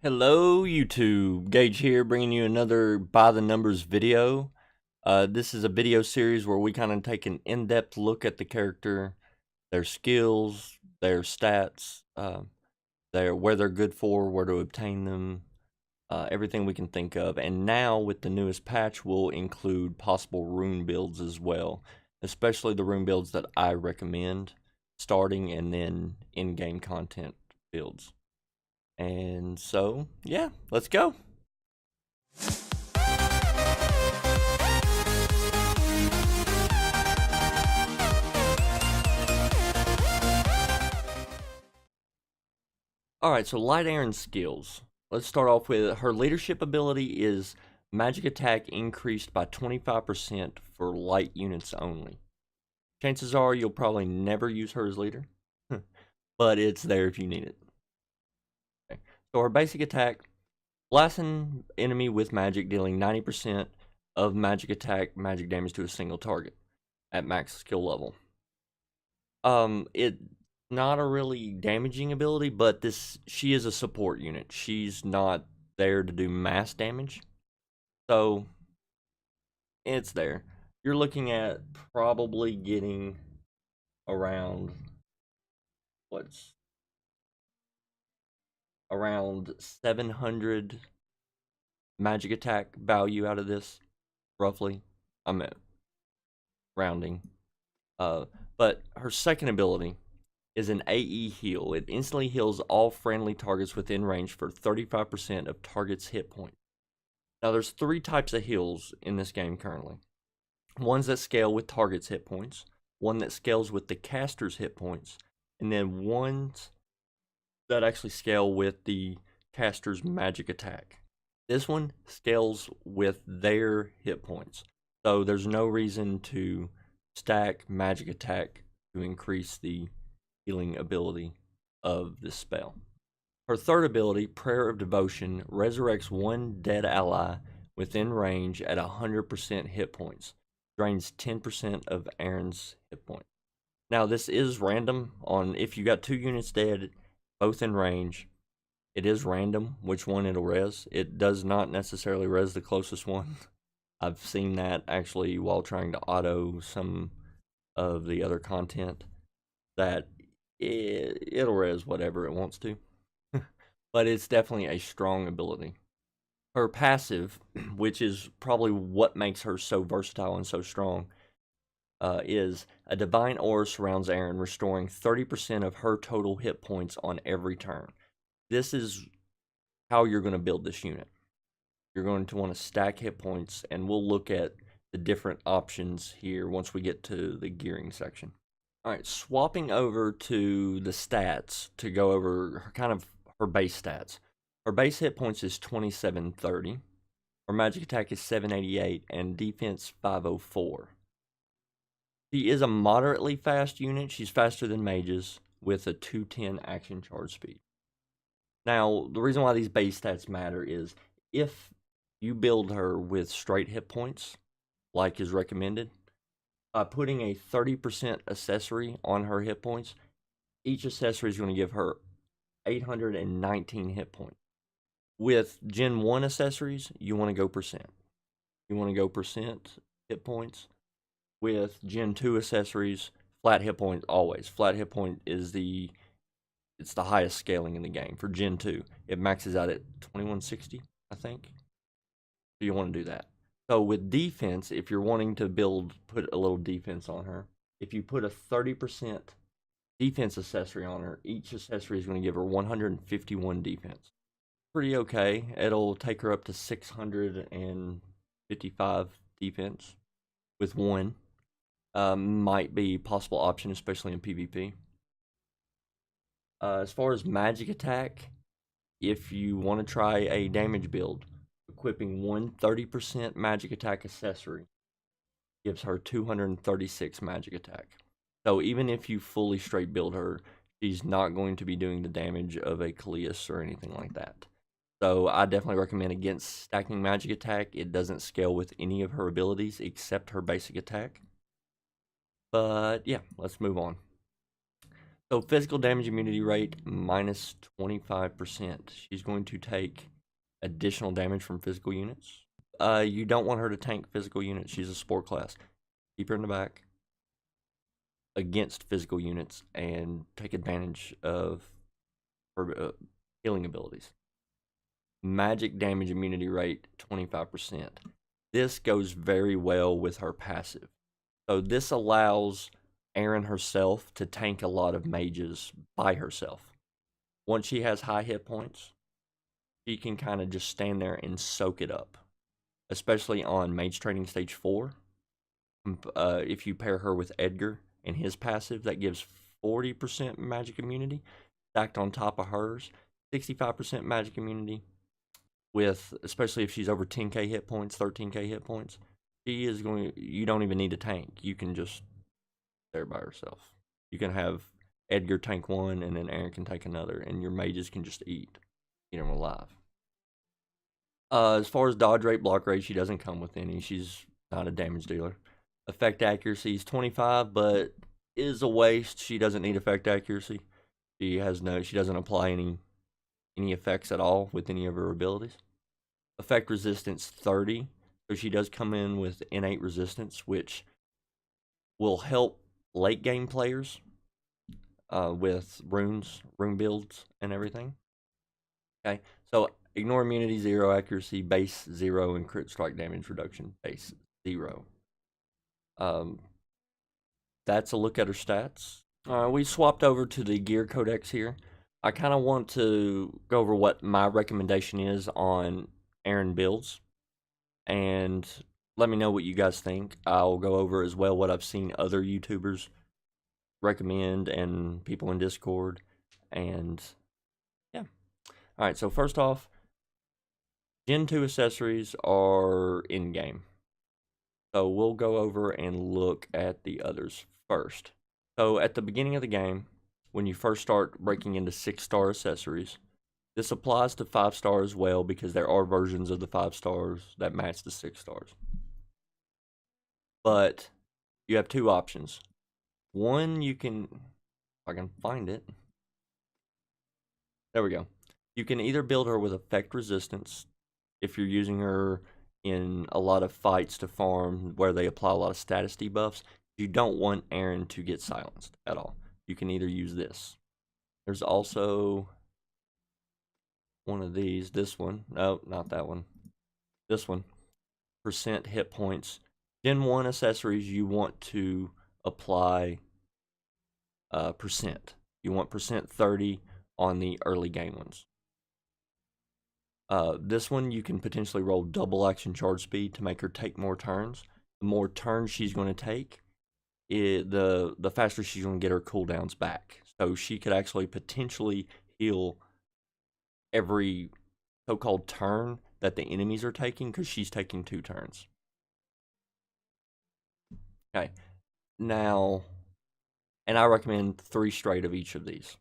Hello YouTube, Gage here bringing you another by the numbers video. This is a video series where we kind of take an in-depth look at the character, their skills, their stats, where they're good for, where to obtain them, everything we can think of. And now with the newest patch we'll include possible rune builds as well, especially the rune builds that I recommend starting and then in-game content builds. And so, yeah, let's go. Alright, so Light Arin skills. Let's start off with her leadership ability is magic attack increased by 25% for light units only. Chances are you'll probably never use her as leader, but it's there if you need it. Okay. So her basic attack, blast an enemy with magic, dealing 90% of magic attack magic damage to a single target at max skill level. It's not a really damaging ability, but she is a support unit. She's not there to do mass damage, so it's there. You're looking at probably getting around around 700 magic attack value out of this, roughly. I'm at rounding. But her second ability is an AE heal. It instantly heals all friendly targets within range for 35% of target's hit points. Now there's three types of heals in this game currently. Ones that scale with target's hit points, one that scales with the caster's hit points, and then ones that actually scale with the caster's magic attack. This one scales with their hit points, so there's no reason to stack magic attack to increase the healing ability of this spell. Her third ability, Prayer of Devotion, resurrects one dead ally within range at 100% hit points. Drains 10% of Arin's hit points. Now this is random on if you got two units dead, both in range. It is random which one it'll res. It does not necessarily res the closest one. I've seen that actually while trying to auto some of the other content, that it'll res whatever it wants to. But it's definitely a strong ability. Her passive, which is probably what makes her so versatile and so strong, is a divine aura surrounds Arin, restoring 30% of her total hit points on every turn. This is how you're going to build this unit. You're going to want to stack hit points, and we'll look at the different options here once we get to the gearing section. Alright, swapping over to the stats to go over her base stats. Her base hit points is 2730. Her magic attack is 788 and defense 504. She is a moderately fast unit. She's faster than mages with a 210 action charge speed. Now, the reason why these base stats matter is if you build her with straight hit points, like is recommended, putting a 30% accessory on her hit points, each accessory is going to give her 819 hit points. With Gen 1 accessories, you want to go percent. You want to go percent hit points. With Gen 2 accessories, flat hit point always. Flat hit point is the highest scaling in the game. For Gen 2, it maxes out at 2160, I think. So you want to do that. So with defense, if you're wanting to put a little defense on her, if you put a 30% defense accessory on her, each accessory is going to give her 151 defense. Pretty okay. It'll take her up to 655 defense with one. Might be a possible option, especially in PvP. As far as magic attack, if you want to try a damage build, equipping one 30% magic attack accessory gives her 236 magic attack. So even if you fully straight build her, she's not going to be doing the damage of a Kalias or anything like that. So I definitely recommend against stacking magic attack. It doesn't scale with any of her abilities except her basic attack. But yeah, let's move on. So physical damage immunity rate minus 25%. She's going to take additional damage from physical units. You don't want her to tank physical units. She's a sport class. Keep her in the back against physical units and take advantage of her healing abilities. Magic damage immunity rate 25%. This goes very well with her passive. So this allows Arin herself to tank a lot of mages by herself. Once she has high hit points, she can kind of just stand there and soak it up. Especially on Mage Training Stage 4. If you pair her with Edgar and his passive, that gives 40% magic immunity. Stacked on top of hers, 65% magic immunity. With, especially if she's over 10k hit points, 13k hit points, she is going, you don't even need a tank. You can just there by herself. You can have Edgar tank one and then Arin can take another, and your mages can just eat them alive. As far as dodge rate, block rate, she doesn't come with any. She's not a damage dealer. Effect accuracy is 25, but is a waste. She doesn't need effect accuracy. She doesn't apply any effects at all with any of her abilities. Effect resistance 30, so she does come in with innate resistance, which will help late game players with rune builds and everything. Okay, so ignore immunity 0, accuracy base 0, and crit strike damage reduction base 0. That's a look at her stats. We swapped over to the gear codex here. I kind of want to go over what my recommendation is on Arin builds, and let me know what you guys think. I'll go over as well what I've seen other YouTubers recommend and people in Discord, and yeah. Alright, so first off, Gen 2 accessories are in-game. So we'll go over and look at the others first. So at the beginning of the game, when you first start breaking into 6-star accessories, this applies to 5-star as well because there are versions of the 5 stars that match the 6 stars. But you have two options. One, you can, if I can find it. There we go. You can either build her with effect resistance if you're using her in a lot of fights to farm where they apply a lot of status debuffs. You don't want Arin to get silenced at all. You can either use this. There's also one of these. This one. No, not that one. This one. Percent hit points. Gen 1 accessories, you want to apply percent. You want percent 30 on the early game ones. This one, you can potentially roll double action charge speed to make her take more turns. The more turns she's going to take, the faster she's going to get her cooldowns back. So she could actually potentially heal every so-called turn that the enemies are taking because she's taking 2 turns. Okay, now, and I recommend 3 straight of each of these.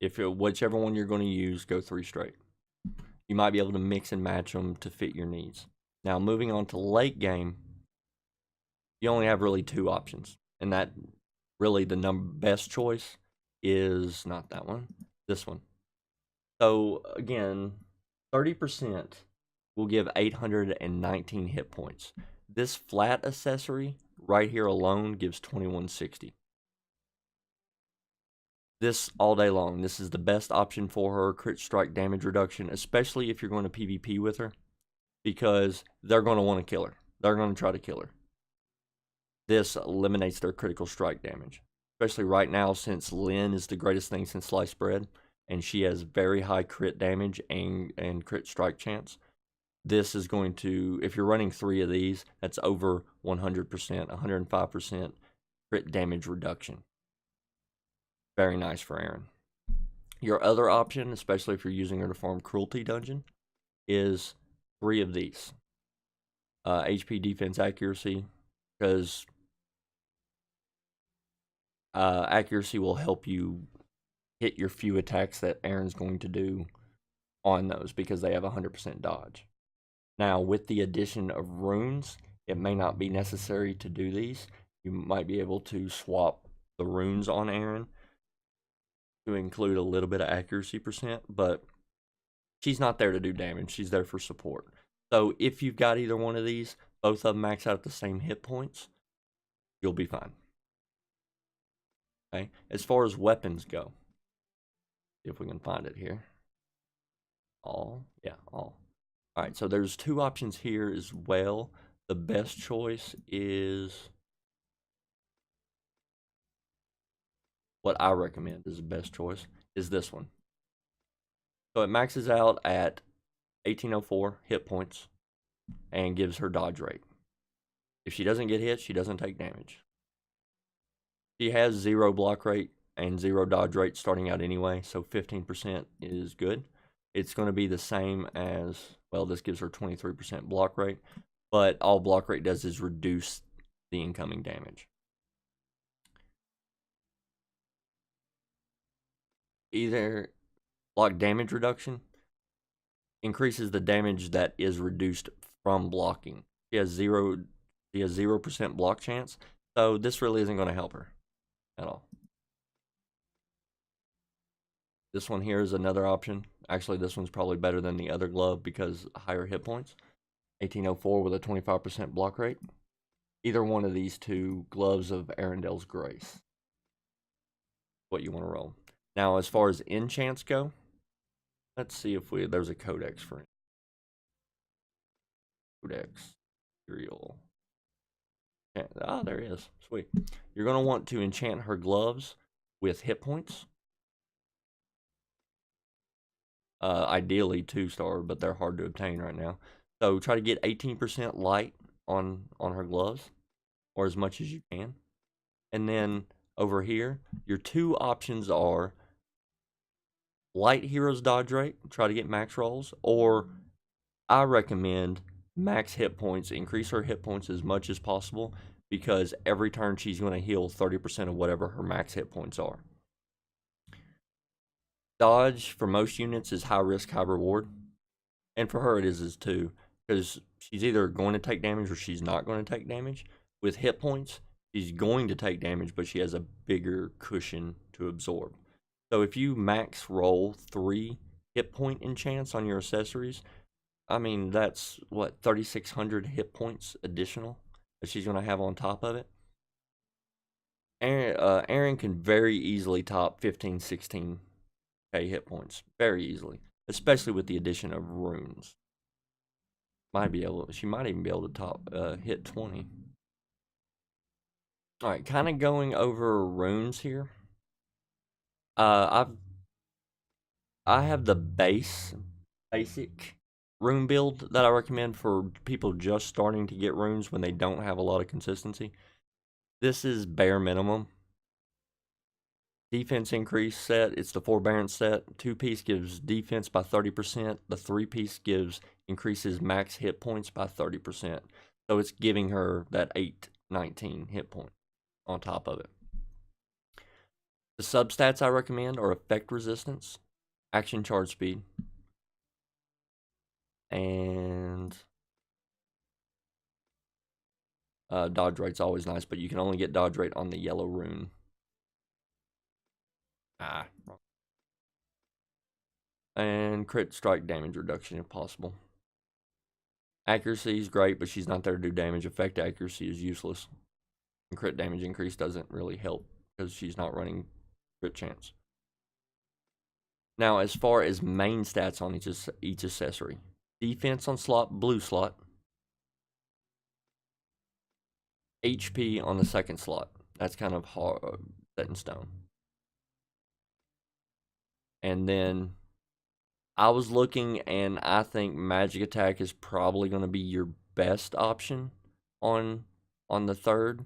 Whichever one you're going to use, go 3 straight. You might be able to mix and match them to fit your needs. Now, moving on to late game, you only have really 2 options. And that really the best choice is not that one, this one. So, again, 30% will give 819 hit points. This flat accessory right here alone gives 2160. This all day long. This is the best option for her crit strike damage reduction, especially if you're going to PvP with her, because they're going to want to kill her. They're going to try to kill her. This eliminates their critical strike damage, especially right now since Lynn is the greatest thing since sliced bread, and she has very high crit damage and crit strike chance. This is going to, if you're running 3 of these, that's over 100%, 105% crit damage reduction. Very nice for Arin. Your other option, especially if you're using her to farm Cruelty Dungeon, is 3 of these. HP, defense, accuracy, because accuracy will help you hit your few attacks that Arin's going to do on those because they have 100% dodge. Now, with the addition of runes, it may not be necessary to do these. You might be able to swap the runes on Arin to include a little bit of accuracy percent, but she's not there to do damage. She's there for support. So if you've got either one of these, both of them max out at the same hit points, you'll be fine. Okay. As far as weapons go, see if we can find it here. All. Yeah, all. All right, so there's two options here as well. The best choice is what I recommend is the best choice is this one. So it maxes out at 1804 hit points and gives her dodge rate. If she doesn't get hit, she doesn't take damage. She has 0 block rate and 0 dodge rate starting out anyway, so 15% is good. It's going to be the same as, well, this gives her 23% block rate, but all block rate does is reduce the incoming damage. Either block damage reduction increases the damage that is reduced from blocking. She has 0% block chance, so this really isn't going to help her at all. This one here is another option. Actually, this one's probably better than the other glove because higher hit points. 1804 with a 25% block rate. Either one of these two gloves of Arindel's Grace. What you want to roll. Now, as far as enchants go, let's see if there's a codex for it. Codex. Serial. Ah, there it is. Sweet. You're going to want to enchant her gloves with hit points. Ideally 2-star, but they're hard to obtain right now. So try to get 18% light on her gloves, or as much as you can. And then over here, your two options are light heroes dodge rate, try to get max rolls, or I recommend max hit points, increase her hit points as much as possible, because every turn she's going to heal 30% of whatever her max hit points are. Dodge for most units is high risk, high reward. And for her it is too, because she's either going to take damage or she's not going to take damage. With hit points, she's going to take damage, but she has a bigger cushion to absorb. So if you max roll 3 hit point enchants on your accessories, I mean, that's, what, 3,600 hit points additional that she's going to have on top of it. Arin can very easily top 15, 16 hit points very easily, especially with the addition of runes. She might even be able to top hit 20. All right, kind of going over runes here. I have the basic rune build that I recommend for people just starting to get runes when they don't have a lot of consistency. This is bare minimum. Defense increase set, it's the forbearance set. 2-piece gives defense by 30%. The 3-piece increases max hit points by 30%. So it's giving her that 819 hit point on top of it. The substats I recommend are effect resistance, action charge speed, and dodge rate's always nice, but you can only get dodge rate on the yellow rune. Wrong. And crit strike damage reduction if possible. Accuracy is great, but she's not there to do damage. Effect accuracy is useless. And crit damage increase doesn't really help because she's not running crit chance. Now, as far as main stats on each accessory. Defense on blue slot. HP on the second slot. That's kind of hard, set in stone. And then I was looking, and I think magic attack is probably going to be your best option on the third.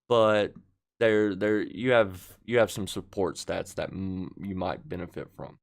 But you have some support stats that you might benefit from.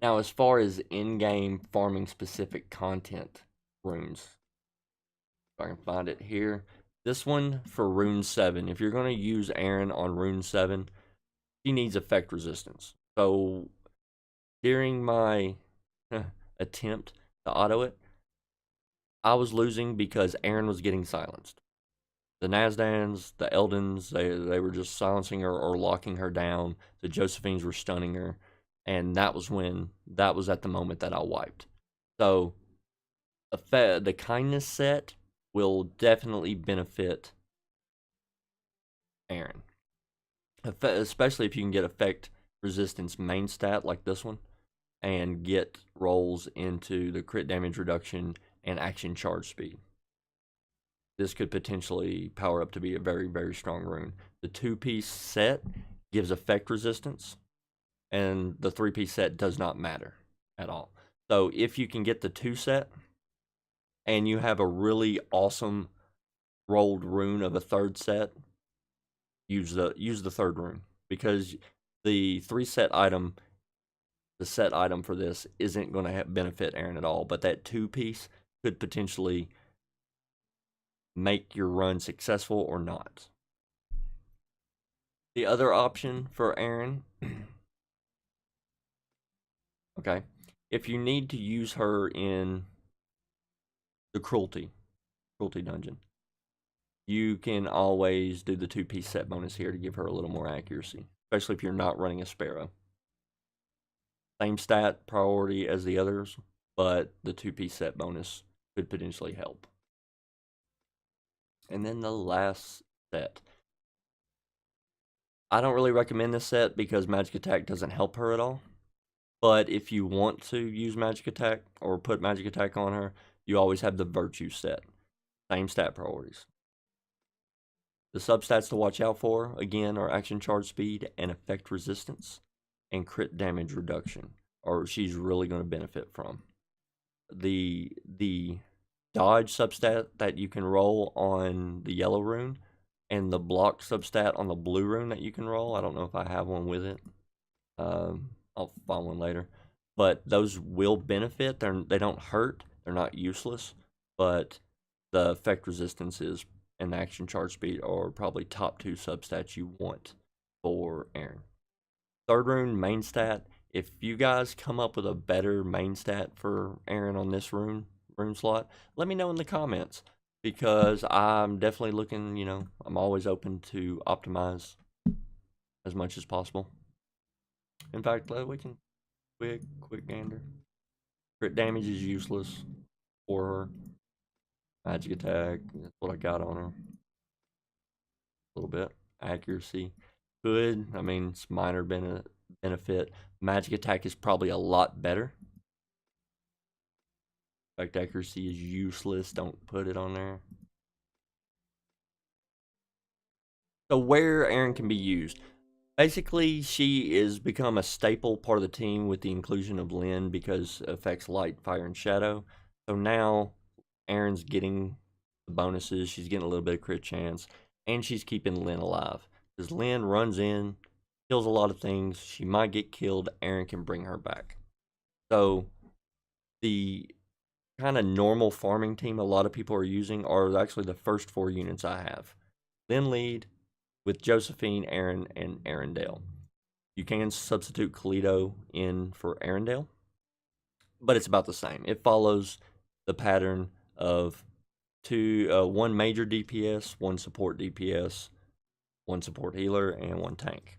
Now, as far as in-game farming specific content runes, if I can find it here. This one for Rune 7. If you're going to use Arin on Rune 7, she needs effect resistance. So during my attempt to auto it, I was losing because Arin was getting silenced. The Nazdans, the Eldons, they were just silencing her or locking her down. The Josephines were stunning her, and that was at the moment that I wiped. So the kindness set will definitely benefit Arin, especially if you can get effect resistance main stat like this one, and get rolls into the crit damage reduction and action charge speed. This could potentially power up to be a very, very strong rune. The 2-piece set gives effect resistance, and the 3-piece set does not matter at all. So if you can get the 2 set, and you have a really awesome rolled rune of a 3rd set, use the 3rd rune, because the 3 set item, the set item for this isn't going to benefit Arin at all, but that 2-piece could potentially make your run successful or not. The other option for Arin, okay, if you need to use her in the cruelty dungeon, you can always do the 2-piece set bonus here to give her a little more accuracy, especially if you're not running a Sparrow. Same stat priority as the others, but the 2-piece set bonus could potentially help. And then the last set. I don't really recommend this set because Magic Attack doesn't help her at all. But if you want to use Magic Attack or put Magic Attack on her, you always have the Virtue set. Same stat priorities. The substats to watch out for, again, are action charge speed and effect resistance and crit damage reduction, or she's really going to benefit from. The dodge substat that you can roll on the yellow rune and the block substat on the blue rune that you can roll. I don't know if I have one with it. I'll find one later. But those will benefit. They don't hurt. They're not useless. But the effect resistances and action charge speed are probably top 2 substats you want for Arin. 3rd rune, main stat. If you guys come up with a better main stat for Arin on this rune slot, let me know in the comments, because I'm definitely looking, I'm always open to optimize as much as possible. In fact, we can quick gander. Crit damage is useless for her. Magic attack, that's what I got on her. A little bit. Accuracy. Good. I mean, it's minor benefit. Magic attack is probably a lot better. Effect accuracy is useless. Don't put it on there. So where Arin can be used. Basically, she is become a staple part of the team with the inclusion of Lyn, because it affects light, fire, and shadow. So now Arin's getting the bonuses. She's getting a little bit of crit chance, and she's keeping Lyn alive. Because Lyn runs in, kills a lot of things. She might get killed. Arin can bring her back. So the kind of normal farming team a lot of people are using are actually the first 4 units I have. Lyn lead with Josephine, Arin, and Arendelle. You can substitute Kalido in for Arendelle, but it's about the same. It follows the pattern of 1 major DPS, 1 support DPS, 1 support healer, and 1 tank.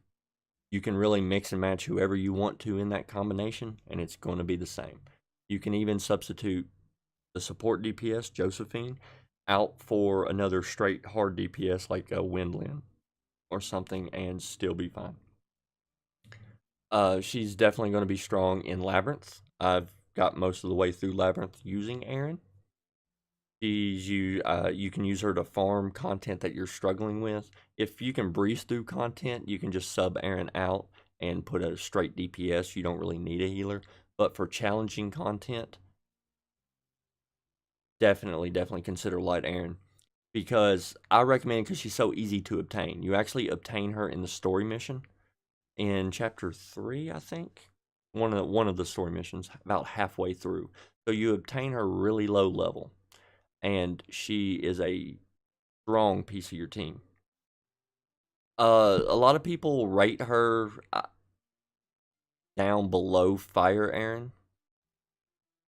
You can really mix and match whoever you want to in that combination, and it's going to be the same. You can even substitute the support DPS, Josephine, out for another straight hard DPS like a Windlin or something, and still be fine. She's definitely going to be strong in Labyrinth. I've got most of the way through Labyrinth using Arin. You can use her to farm content that you're struggling with. If you can breeze through content, you can just sub Arin out and put a straight DPS. You don't really need a healer. But for challenging content, definitely consider Light Arin. Because I recommend, because she's so easy to obtain. You actually obtain her in the story mission in chapter 3, I think. One of the story missions, about halfway through. So you obtain her really low level, and she is a strong piece of your team. A lot of people rate her down below Fire Arin.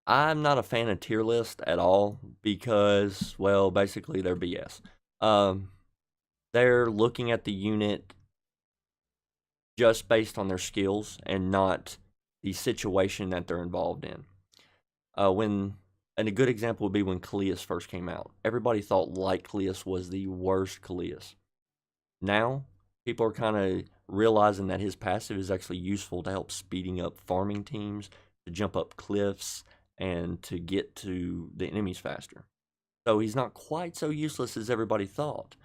I'm not a fan of tier list at all because, well, basically they're BS. they're looking at the unit just based on their skills and not the situation that they're involved in. And a good example would be when Kalias first came out. Everybody thought Light Kalias was the worst Kalias. Now, people are kind of realizing that his passive is actually useful to help speeding up farming teams, to jump up cliffs, and to get to the enemies faster. So he's not quite so useless as everybody thought.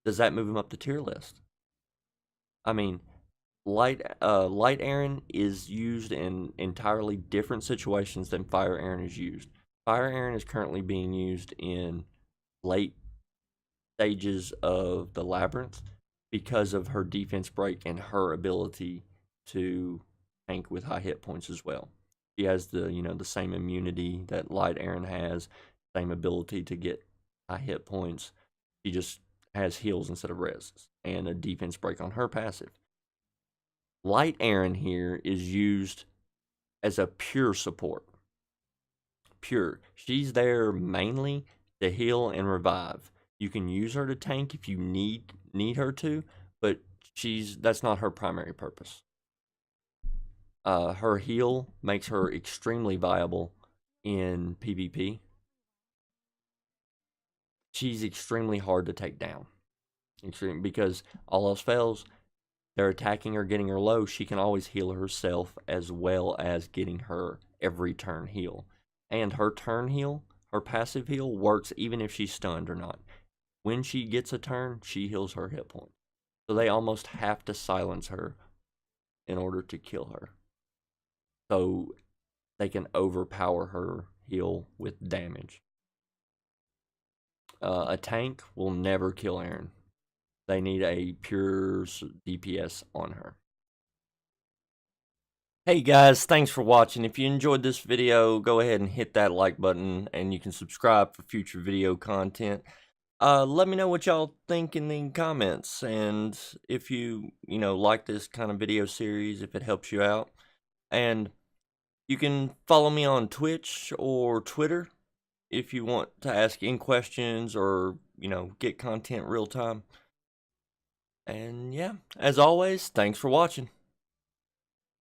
Does that move him up the tier list? I mean, Light Arin is used in entirely different situations than Fire Arin is used. Fire Arin is currently being used in late stages of the Labyrinth because of her defense break and her ability to tank with high hit points as well. She has the same immunity that Light Arin has, same ability to get high hit points. She just has heals instead of rests and a defense break on her passive. Light Arin here is used as a pure support. Pure. She's there mainly to heal and revive. You can use her to tank if you need her to, but that's not her primary purpose. Her heal makes her extremely viable in PvP. She's extremely hard to take down. Because all else fails, they're attacking her, getting her low. She can always heal herself as well as getting her every turn heal. And her turn heal, her passive heal, works even if she's stunned or not. When she gets a turn, she heals her hit points. So they almost have to silence her in order to kill her. So they can overpower her heal with damage. A tank will never kill Arin. They need a pure DPS on her. Hey guys, thanks for watching. If you enjoyed this video, go ahead and hit that like button, and you can subscribe for future video content. Let me know what y'all think in the comments, and if you like this kind of video series, if it helps you out. And you can follow me on Twitch or Twitter if you want to ask any questions or get content real time. And yeah, as always, thanks for watching.